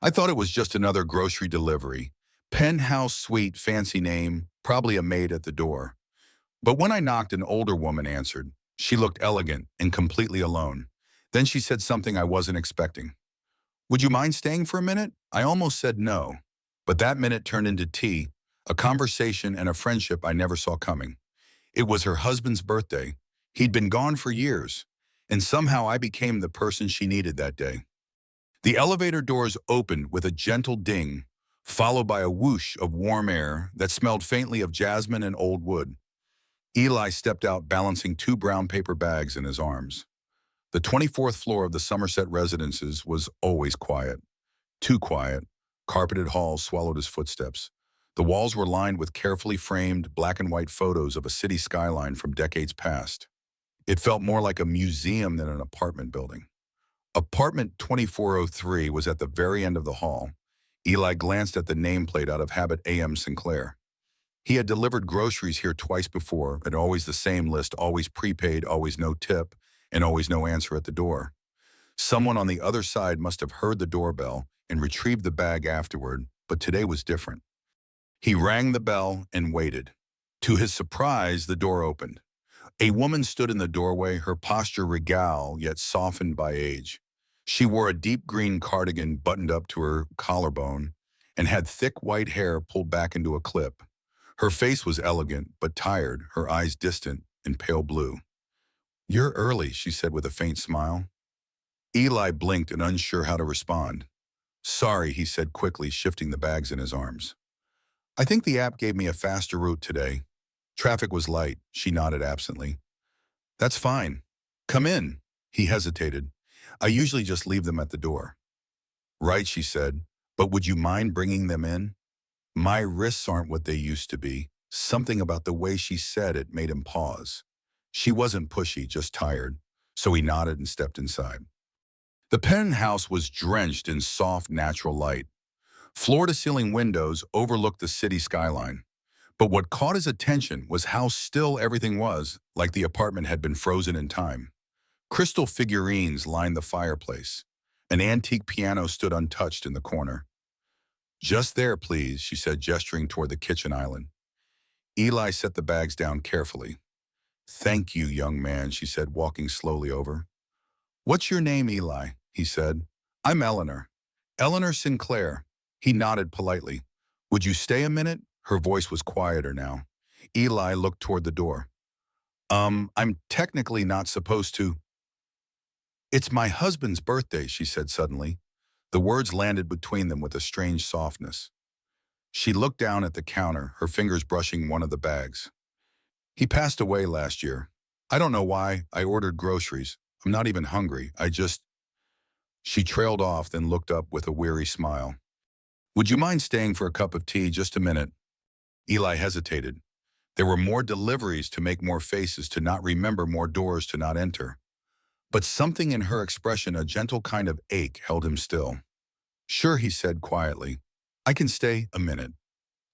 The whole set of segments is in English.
I thought it was just another grocery delivery. Penthouse suite, fancy name, probably a maid at the door. But when I knocked, an older woman answered. She looked elegant and completely alone. Then she said something I wasn't expecting. Would you mind staying for a minute? I almost said no. But that minute turned into tea, a conversation and a friendship I never saw coming. It was her husband's birthday. He'd been gone for years. And somehow I became the person she needed that day. The elevator doors opened with a gentle ding, followed by a whoosh of warm air that smelled faintly of jasmine and old wood. Eli stepped out balancing two brown paper bags in his arms. The 24th floor of the Somerset residences was always quiet. Too quiet. Carpeted halls swallowed his footsteps. The walls were lined with carefully framed black and white photos of a city skyline from decades past. It felt more like a museum than an apartment building. Apartment 2403 was at the very end of the hall. Eli glanced at the nameplate out of habit. A.M. Sinclair. He had delivered groceries here twice before, and always the same list, always prepaid, always no tip, and always no answer at the door. Someone on the other side must have heard the doorbell and retrieved the bag afterward, but today was different. He rang the bell and waited. To his surprise, the door opened. A woman stood in the doorway, her posture regal yet softened by age. She wore a deep green cardigan buttoned up to her collarbone and had thick white hair pulled back into a clip. Her face was elegant but tired, her eyes distant and pale blue. "You're early," she said with a faint smile. Eli blinked and unsure how to respond. "Sorry," he said quickly, shifting the bags in his arms. "I think the app gave me a faster route today. Traffic was light," she nodded absently. "That's fine. Come in." He hesitated. "I usually just leave them at the door." "Right," she said, "but would you mind bringing them in?" "My wrists aren't what they used to be." Something about the way she said it made him pause. She wasn't pushy, just tired, so he nodded and stepped inside. The penthouse was drenched in soft, natural light. Floor-to-ceiling windows overlooked the city skyline. But what caught his attention was how still everything was, like the apartment had been frozen in time. Crystal figurines lined the fireplace. An antique piano stood untouched in the corner. "Just there, please," she said, gesturing toward the kitchen island. Eli set the bags down carefully. "Thank you, young man," she said, walking slowly over. "What's your name, Eli?" he said. "I'm Eleanor." "Eleanor Sinclair." He nodded politely. "Would you stay a minute?" Her voice was quieter now. Eli looked toward the door. I'm technically not supposed to." "It's my husband's birthday," she said suddenly. The words landed between them with a strange softness. She looked down at the counter, her fingers brushing one of the bags. "He passed away last year. I don't know why. I ordered groceries. I'm not even hungry. I just—" She trailed off, then looked up with a weary smile. "Would you mind staying for a cup of tea, just a minute?" Eli hesitated. There were more deliveries to make more faces to not remember, more doors to not enter. But something in her expression, a gentle kind of ache, held him still. "Sure," he said quietly. "I can stay a minute."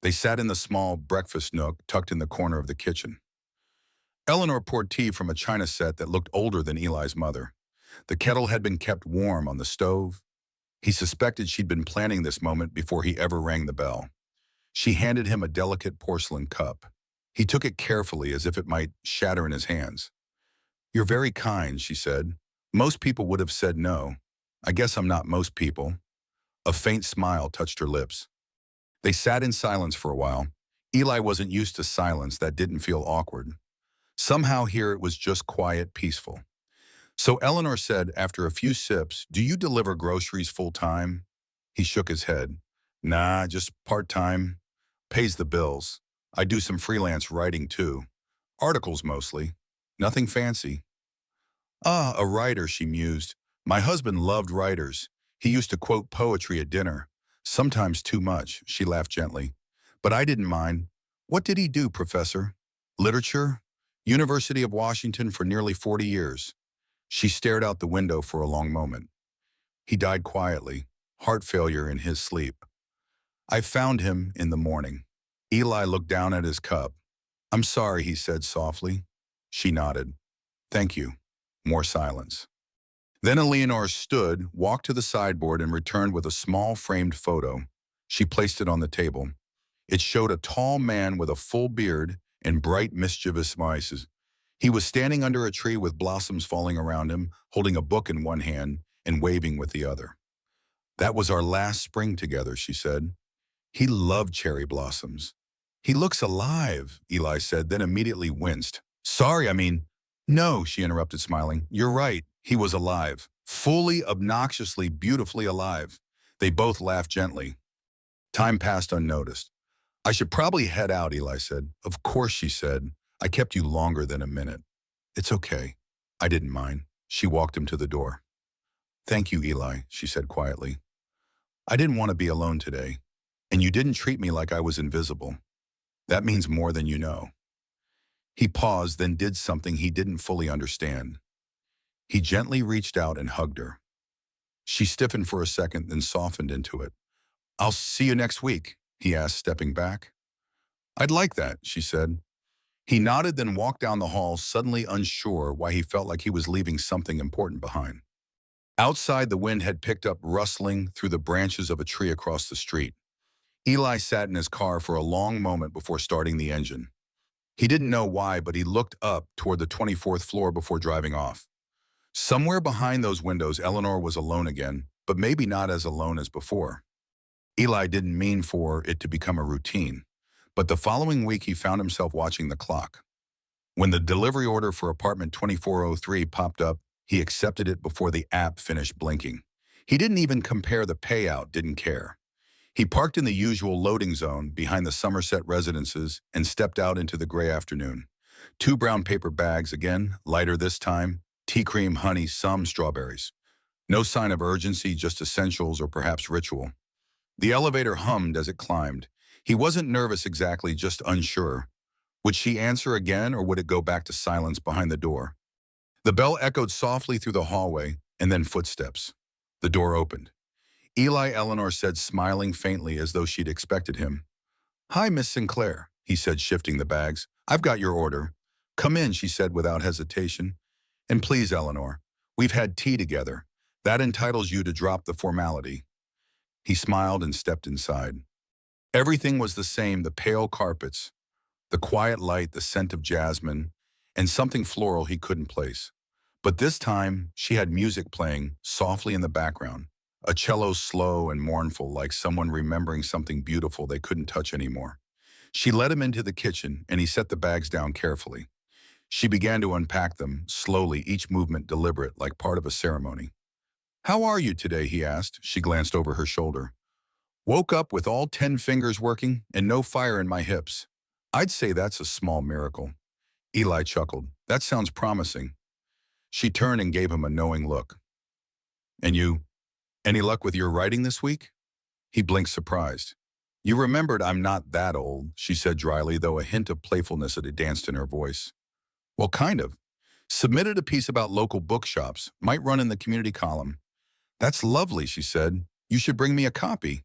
They sat in the small breakfast nook tucked in the corner of the kitchen. Eleanor poured tea from a china set that looked older than Eli's mother. The kettle had been kept warm on the stove. He suspected she'd been planning this moment before he ever rang the bell. She handed him a delicate porcelain cup. He took it carefully as if it might shatter in his hands. "You're very kind," she said. "Most people would have said no. I guess I'm not most people." A faint smile touched her lips. They sat in silence for a while. Eli wasn't used to silence that didn't feel awkward. Somehow here it was just quiet, peaceful. So Eleanor said after a few sips, "Do you deliver groceries full-time?" He shook his head. "Nah, just part-time. Pays the bills. I do some freelance writing too. Articles mostly. Nothing fancy." "Ah, a writer," she mused. "My husband loved writers. He used to quote poetry at dinner. Sometimes too much," she laughed gently. "But I didn't mind." "What did he do, Professor?" "Literature. University of Washington for nearly 40 years. She stared out the window for a long moment. "He died quietly, heart failure in his sleep. I found him in the morning." Eli looked down at his cup. "I'm sorry," he said softly. She nodded. "Thank you." More silence. Then Eleanor stood, walked to the sideboard, and returned with a small framed photo. She placed it on the table. It showed a tall man with a full beard and bright, mischievous eyes. He was standing under a tree with blossoms falling around him, holding a book in one hand and waving with the other. "That was our last spring together," she said. "He loved cherry blossoms." "He looks alive," Eli said, then immediately winced. "Sorry, I mean—" "No," she interrupted, smiling. "You're right. He was alive. Fully, obnoxiously, beautifully alive." They both laughed gently. Time passed unnoticed. "I should probably head out," Eli said. "Of course," she said. "I kept you longer than a minute." "It's okay." "I didn't mind." She walked him to the door. "Thank you, Eli," she said quietly. "I didn't want to be alone today. And you didn't treat me like I was invisible. That means more than you know." He paused, then did something he didn't fully understand. He gently reached out and hugged her. She stiffened for a second, then softened into it. "I'll see you next week," he asked, stepping back. "I'd like that," she said. He nodded, then walked down the hall, suddenly unsure why he felt like he was leaving something important behind. Outside, the wind had picked up, rustling through the branches of a tree across the street. Eli sat in his car for a long moment before starting the engine. He didn't know why, but he looked up toward the 24th floor before driving off. Somewhere behind those windows, Eleanor was alone again, but maybe not as alone as before. Eli didn't mean for it to become a routine, but the following week he found himself watching the clock. When the delivery order for apartment 2403 popped up, he accepted it before the app finished blinking. He didn't even compare the payout, didn't care. He parked in the usual loading zone behind the Somerset residences and stepped out into the gray afternoon. 2 brown paper bags, again, lighter this time, tea cream, honey, some strawberries. No sign of urgency, just essentials or perhaps ritual. The elevator hummed as it climbed. He wasn't nervous exactly, just unsure. Would she answer again, or would it go back to silence behind the door? The bell echoed softly through the hallway, and then footsteps. The door opened. Eli, Eleanor said, smiling faintly as though she'd expected him. "Hi, Miss Sinclair," he said, shifting the bags. "I've got your order." "Come in," she said without hesitation. "And please, Eleanor, we've had tea together. That entitles you to drop the formality." He smiled and stepped inside. Everything was the same, the pale carpets, the quiet light, the scent of jasmine, and something floral he couldn't place. But this time, she had music playing softly in the background, a cello slow and mournful, like someone remembering something beautiful they couldn't touch anymore. She led him into the kitchen, and he set the bags down carefully. She began to unpack them, slowly, each movement deliberate, like part of a ceremony. "How are you today?" he asked. She glanced over her shoulder. "Woke up with all 10 fingers working and no fire in my hips. I'd say that's a small miracle." Eli chuckled. "That sounds promising." She turned and gave him a knowing look. "And you, any luck with your writing this week?" He blinked, surprised. "You remembered I'm not that old," she said dryly, though a hint of playfulness had danced in her voice. "Well, kind of. Submitted a piece about local bookshops. Might run in the community column." "That's lovely," she said. "You should bring me a copy."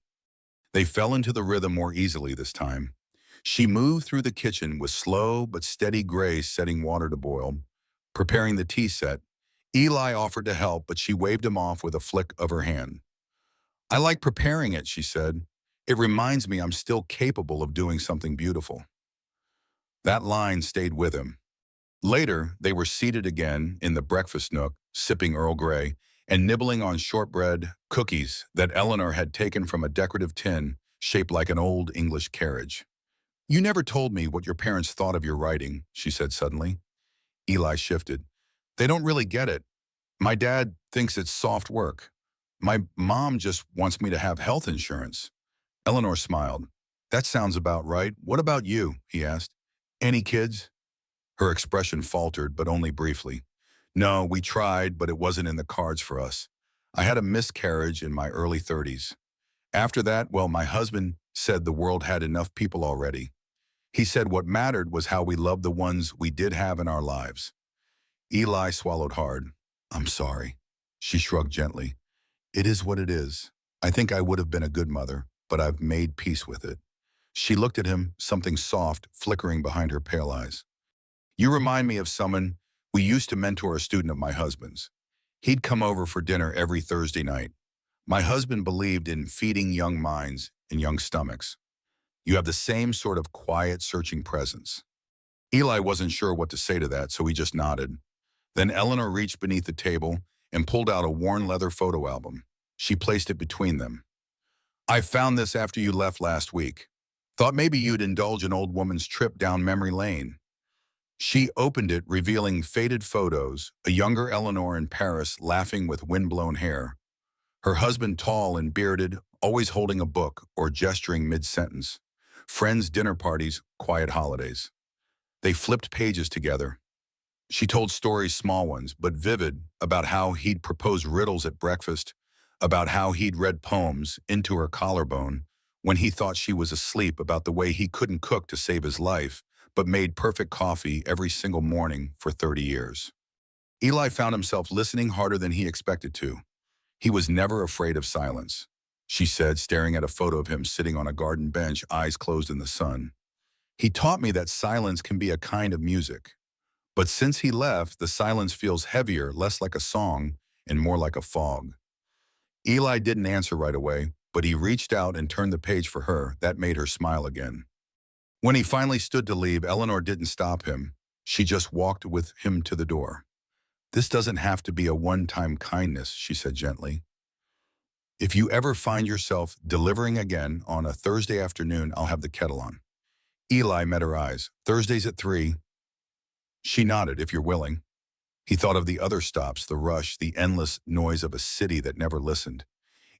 They fell into the rhythm more easily this time. She moved through the kitchen with slow but steady grace, setting water to boil, preparing the tea set. Eli offered to help, but she waved him off with a flick of her hand. "I like preparing it," she said. "It reminds me I'm still capable of doing something beautiful." That line stayed with him. Later, they were seated again in the breakfast nook, sipping Earl Grey and nibbling on shortbread cookies that Eleanor had taken from a decorative tin shaped like an old English carriage. "You never told me what your parents thought of your writing," she said suddenly. Eli shifted. "They don't really get it. My dad thinks it's soft work. My mom just wants me to have health insurance." Eleanor smiled. "That sounds about right. What about you?" he asked. "Any kids?" Her expression faltered, but only briefly. "No, we tried, but it wasn't in the cards for us. I had a miscarriage in my early 30s. After that, well, my husband said the world had enough people already. He said what mattered was how we loved the ones we did have in our lives." Eli swallowed hard. "I'm sorry." She shrugged gently. "It is what it is. I think I would have been a good mother, but I've made peace with it." She looked at him, something soft flickering behind her pale eyes. "You remind me of someone we used to mentor, a student of my husband's. He'd come over for dinner every Thursday night. My husband believed in feeding young minds and young stomachs. You have the same sort of quiet, searching presence. Eli wasn't sure what to say to that, so he just nodded. Then Eleanor reached beneath the table and pulled out a worn leather photo album. She placed it between them. I found this after you left last week. Thought maybe you'd indulge an old woman's trip down memory lane. She opened it, revealing faded photos, a younger Eleanor in Paris laughing with windblown hair, her husband tall and bearded, always holding a book or gesturing mid-sentence, friends' dinner parties, quiet holidays. They flipped pages together. She told stories, small ones, but vivid, about how he'd proposed riddles at breakfast, about how he'd read poems into her collarbone when he thought she was asleep, about the way he couldn't cook to save his life, but made perfect coffee every single morning for 30 years. Eli found himself listening harder than he expected to. He was never afraid of silence, she said, staring at a photo of him sitting on a garden bench, eyes closed in the sun. He taught me that silence can be a kind of music. But since he left, the silence feels heavier, less like a song, and more like a fog. Eli didn't answer right away, but he reached out and turned the page for her. That made her smile again. When he finally stood to leave, Eleanor didn't stop him. She just walked with him to the door. This doesn't have to be a one-time kindness, she said gently. If you ever find yourself delivering again on a Thursday afternoon, I'll have the kettle on. Eli met her eyes. Thursdays at 3. She nodded, if you're willing. He thought of the other stops, the rush, the endless noise of a city that never listened.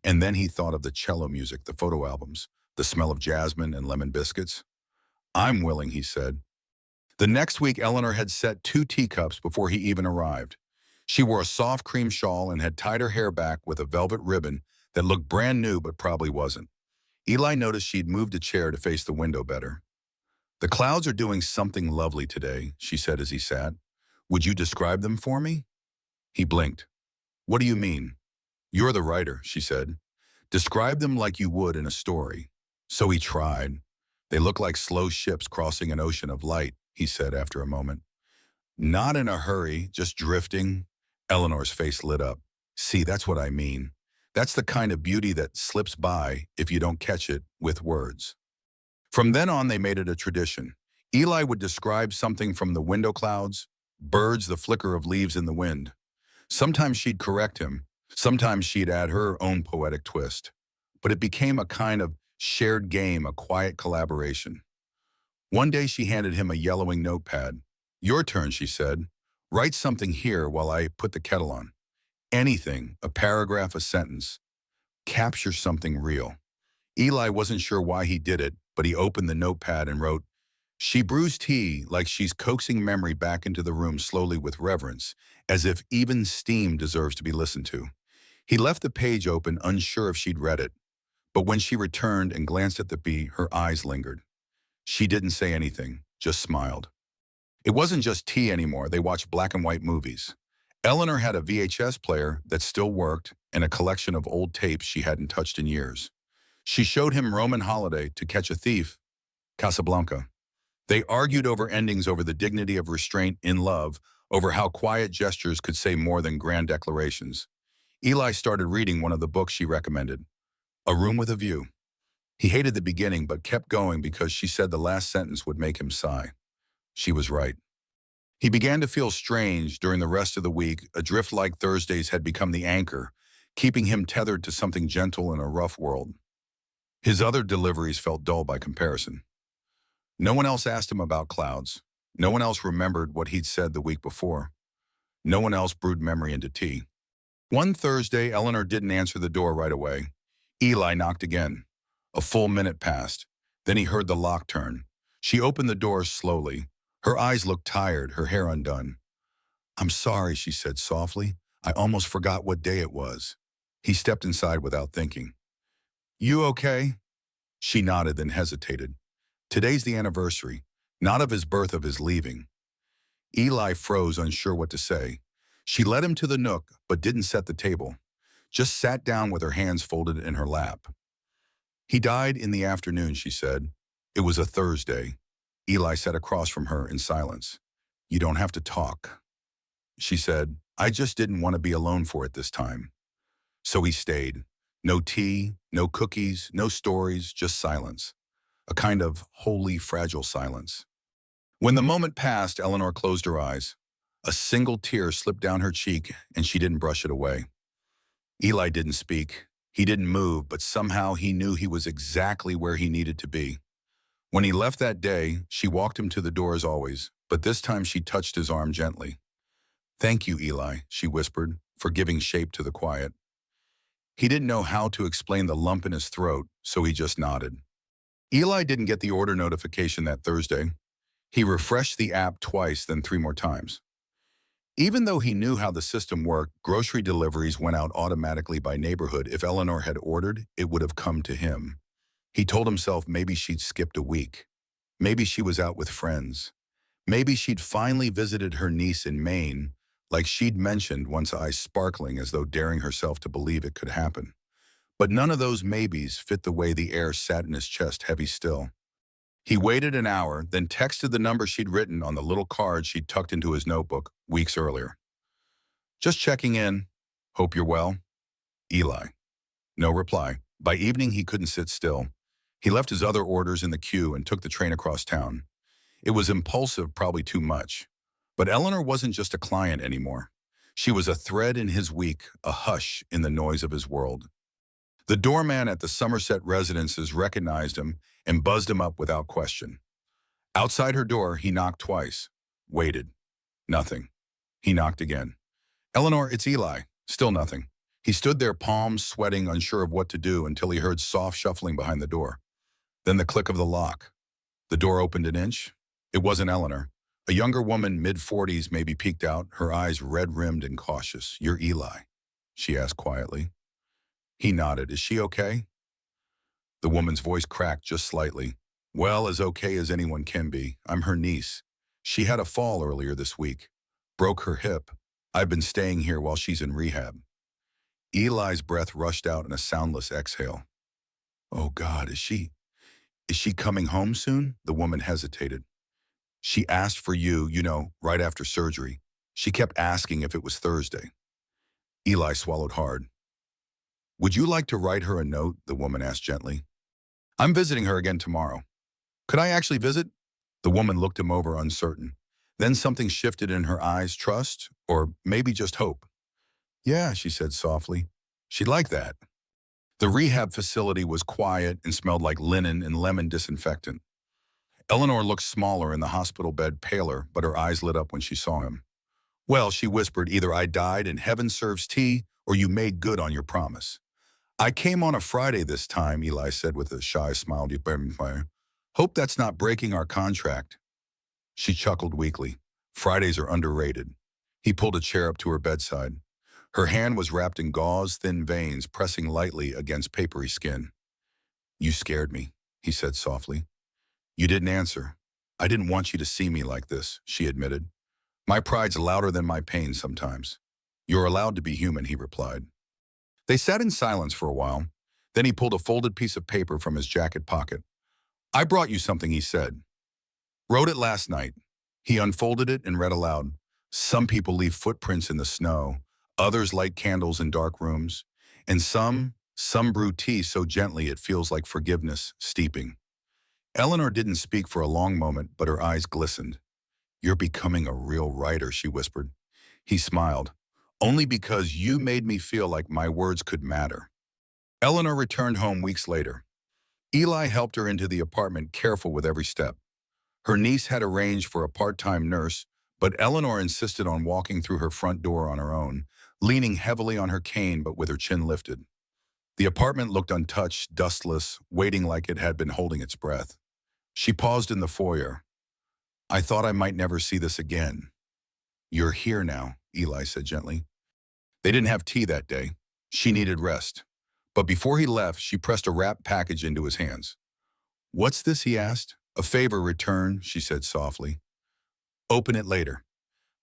And then he thought of the cello music, the photo albums, the smell of jasmine and lemon biscuits. I'm willing, he said. The next week, Eleanor had set 2 teacups before he even arrived. She wore a soft cream shawl and had tied her hair back with a velvet ribbon that looked brand new but probably wasn't. Eli noticed she'd moved a chair to face the window better. The clouds are doing something lovely today, she said as he sat. Would you describe them for me? He blinked. What do you mean? You're the writer, she said. Describe them like you would in a story. So he tried. They look like slow ships crossing an ocean of light, he said after a moment. Not in a hurry, just drifting. Eleanor's face lit up. See, that's what I mean. That's the kind of beauty that slips by if you don't catch it with words. From then on, they made it a tradition. Eli would describe something from the window clouds, birds, the flicker of leaves in the wind. Sometimes she'd correct him. Sometimes she'd add her own poetic twist. But it became a kind of shared game, a quiet collaboration. One day she handed him a yellowing notepad. Your turn, she said. Write something here while I put the kettle on. Anything, a paragraph, a sentence. Capture something real. Eli wasn't sure why he did it, but he opened the notepad and wrote, She brews tea like she's coaxing memory back into the room slowly with reverence, as if even steam deserves to be listened to. He left the page open, unsure if she'd read it. But when she returned and glanced at the bee, her eyes lingered. She didn't say anything, just smiled. It wasn't just tea anymore. They watched black and white movies. Eleanor had a VHS player that still worked and a collection of old tapes she hadn't touched in years. She showed him Roman Holiday, To Catch a Thief, Casablanca. They argued over endings, over the dignity of restraint in love, over how quiet gestures could say more than grand declarations. Eli started reading one of the books she recommended, A Room with a View. He hated the beginning but kept going because she said the last sentence would make him sigh. She was right. He began to feel strange during the rest of the week. Adrift like Thursdays had become the anchor, keeping him tethered to something gentle in a rough world. His other deliveries felt dull by comparison. No one else asked him about clouds. No one else remembered what he'd said the week before. No one else brewed memory into tea. One Thursday, Eleanor didn't answer the door right away. Eli knocked again. A full minute passed. Then he heard the lock turn. She opened the door slowly. Her eyes looked tired, her hair undone. I'm sorry, she said softly. I almost forgot what day it was. He stepped inside without thinking. You okay? She nodded, then hesitated. Today's the anniversary, not of his birth, of his leaving. Eli froze, unsure what to say. She led him to the nook, but didn't set the table. Just sat down with her hands folded in her lap. He died in the afternoon, she said. It was a Thursday. Eli sat across from her in silence. You don't have to talk. She said, I just didn't want to be alone for it this time. So he stayed. No tea, no cookies, no stories, just silence. A kind of wholly fragile silence. When the moment passed, Eleanor closed her eyes. A single tear slipped down her cheek, and she didn't brush it away. Eli didn't speak. He didn't move, but somehow he knew he was exactly where he needed to be. When he left that day, she walked him to the door as always, but this time she touched his arm gently. "Thank you, Eli," she whispered, for giving shape to the quiet. He didn't know how to explain the lump in his throat, so he just nodded. Eli didn't get the order notification that Thursday. He refreshed the app twice, then 3 more times. Even though he knew how the system worked, grocery deliveries went out automatically by neighborhood. If Eleanor had ordered, it would have come to him. He told himself maybe she'd skipped a week. Maybe she was out with friends. Maybe she'd finally visited her niece in Maine, like she'd mentioned, once, eyes sparkling as though daring herself to believe it could happen. But none of those maybes fit the way the air sat in his chest heavy still. He waited an hour, then texted the number she'd written on the little card she'd tucked into his notebook weeks earlier. "Just checking in. Hope you're well. Eli." No reply. By evening, he couldn't sit still. He left his other orders in the queue and took the train across town. It was impulsive, probably too much. But Eleanor wasn't just a client anymore. She was a thread in his week, a hush in the noise of his world. The doorman at the Somerset residences recognized him and buzzed him up without question. Outside her door, he knocked twice. Waited. Nothing. He knocked again. "Eleanor, it's Eli." Still nothing. He stood there, palms sweating, unsure of what to do, until he heard soft shuffling behind the door. Then the click of the lock. The door opened an inch. It wasn't Eleanor. A younger woman, mid-40s, maybe, peeked out, her eyes red-rimmed and cautious. "You're Eli?" she asked quietly. He nodded. "Is she okay?" The woman's voice cracked just slightly. "Well, as okay as anyone can be. I'm her niece. She had a fall earlier this week. Broke her hip. I've been staying here while she's in rehab." Eli's breath rushed out in a soundless exhale. "Oh God, is she coming home soon?" The woman hesitated. "She asked for you, right after surgery. She kept asking if it was Thursday." Eli swallowed hard. "Would you like to write her a note?" the woman asked gently. "I'm visiting her again tomorrow." "Could I actually visit?" The woman looked him over, uncertain. Then something shifted in her eyes, trust, or maybe just hope. "Yeah," she said softly. She'd like that. The rehab facility was quiet and smelled like linen and lemon disinfectant. Eleanor looked smaller in the hospital bed, paler, but her eyes lit up when she saw him. "Well," she whispered, "either I died and heaven serves tea, or you made good on your promise." "I came on a Friday this time," Eli said with a shy smile. "Hope that's not breaking our contract." She chuckled weakly. "Fridays are underrated." He pulled a chair up to her bedside. Her hand was wrapped in gauze, thin veins, pressing lightly against papery skin. "You scared me," he said softly. "You didn't answer. I didn't want you to see me like this," she admitted. "My pride's louder than my pain sometimes." "You're allowed to be human," he replied. They sat in silence for a while. Then he pulled a folded piece of paper from his jacket pocket. "I brought you something," he said. "Wrote it last night." He unfolded it and read aloud. "Some people leave footprints in the snow. Others light candles in dark rooms. And some brew tea so gently it feels like forgiveness steeping." Eleanor didn't speak for a long moment, but her eyes glistened. "You're becoming a real writer," she whispered. He smiled. "Only because you made me feel like my words could matter." Eleanor returned home weeks later. Eli helped her into the apartment, careful with every step. Her niece had arranged for a part-time nurse, but Eleanor insisted on walking through her front door on her own, leaning heavily on her cane but with her chin lifted. The apartment looked untouched, dustless, waiting like it had been holding its breath. She paused in the foyer. "I thought I might never see this again." "You're here now," Eli said gently. They didn't have tea that day. She needed rest. But before he left, she pressed a wrapped package into his hands. "What's this?" he asked. "A favor returned," she said softly. "Open it later."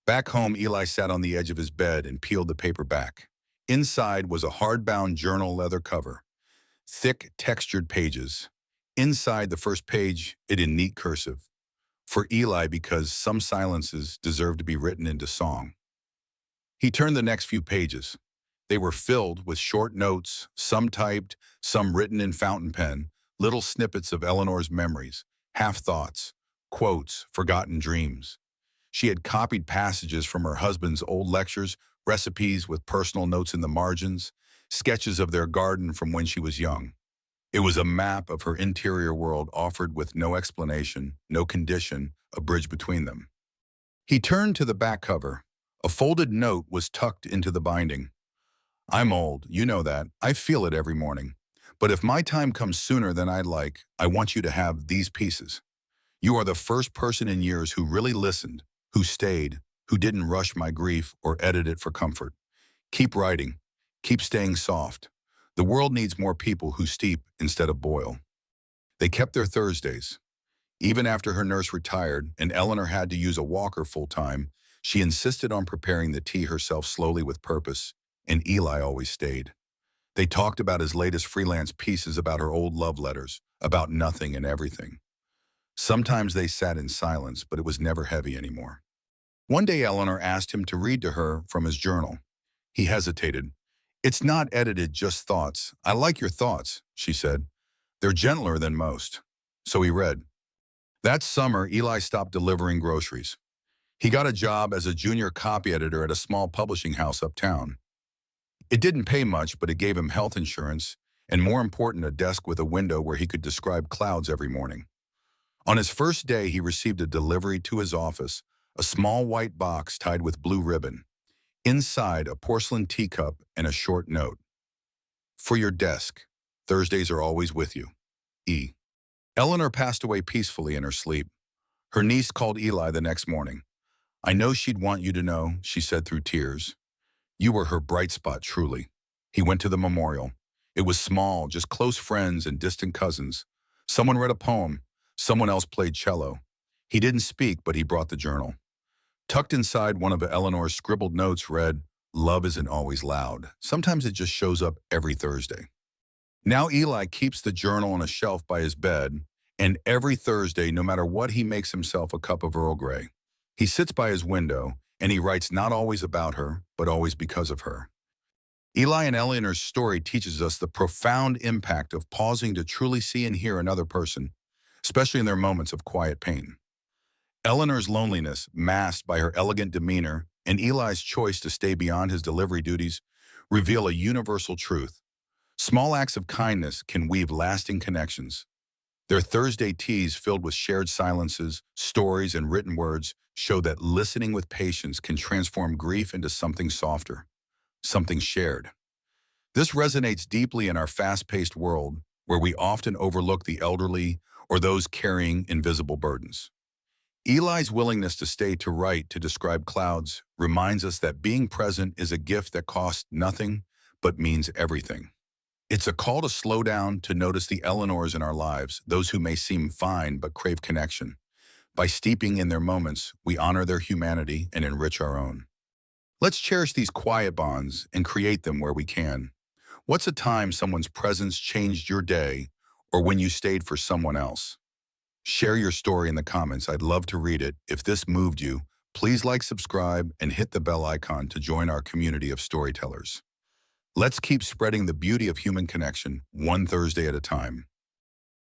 Back home, Eli sat on the edge of his bed and peeled the paper back. Inside was a hardbound journal leather cover. Thick, textured pages. Inside the first page, it in neat cursive. For Eli, because some silences deserve to be written into song. He turned the next few pages. They were filled with short notes, some typed, some written in fountain pen, little snippets of Eleanor's memories, half-thoughts, quotes, forgotten dreams. She had copied passages from her husband's old lectures, recipes with personal notes in the margins, sketches of their garden from when she was young. It was a map of her interior world offered with no explanation, no condition, a bridge between them. He turned to the back cover. A folded note was tucked into the binding. I'm old, you know that. I feel it every morning. But if my time comes sooner than I'd like, I want you to have these pieces. You are the first person in years who really listened, who stayed, who didn't rush my grief or edit it for comfort. Keep writing. Keep staying soft. The world needs more people who steep instead of boil. They kept their Thursdays. Even after her nurse retired and Eleanor had to use a walker full-time, she insisted on preparing the tea herself slowly with purpose, and Eli always stayed. They talked about his latest freelance pieces, about her old love letters, about nothing and everything. Sometimes they sat in silence, but it was never heavy anymore. One day Eleanor asked him to read to her from his journal. He hesitated. It's not edited, just thoughts. I like your thoughts, she said. They're gentler than most. So he read. That summer, Eli stopped delivering groceries. He got a job as a junior copy editor at a small publishing house uptown. It didn't pay much, but it gave him health insurance, and more important, a desk with a window where he could describe clouds every morning. On his first day, he received a delivery to his office, a small white box tied with blue ribbon. Inside, a porcelain teacup and a short note. For your desk. Thursdays are always with you. E. Eleanor passed away peacefully in her sleep. Her niece called Eli the next morning. I know she'd want you to know, she said through tears. You were her bright spot, truly. He went to the memorial. It was small, just close friends and distant cousins. Someone read a poem. Someone else played cello. He didn't speak, but he brought the journal. Tucked inside one of Eleanor's scribbled notes read, Love isn't always loud. Sometimes it just shows up every Thursday. Now Eli keeps the journal on a shelf by his bed, and every Thursday, no matter what, he makes himself a cup of Earl Grey. He sits by his window, and he writes not always about her, but always because of her. Eli and Eleanor's story teaches us the profound impact of pausing to truly see and hear another person, especially in their moments of quiet pain. Eleanor's loneliness, masked by her elegant demeanor, and Eli's choice to stay beyond his delivery duties, reveal a universal truth. Small acts of kindness can weave lasting connections. Their Thursday teas, filled with shared silences, stories, and written words, show that listening with patience can transform grief into something softer, something shared. This resonates deeply in our fast-paced world, where we often overlook the elderly or those carrying invisible burdens. Eli's willingness to stay to write, to describe clouds, reminds us that being present is a gift that costs nothing but means everything. It's a call to slow down, to notice the Eleanors in our lives, those who may seem fine but crave connection. By steeping in their moments, we honor their humanity and enrich our own. Let's cherish these quiet bonds and create them where we can. What's a time someone's presence changed your day, or when you stayed for someone else? Share your story in the comments. I'd love to read it. If this moved you, please like, subscribe, and hit the bell icon to join our community of storytellers. Let's keep spreading the beauty of human connection, one Thursday at a time.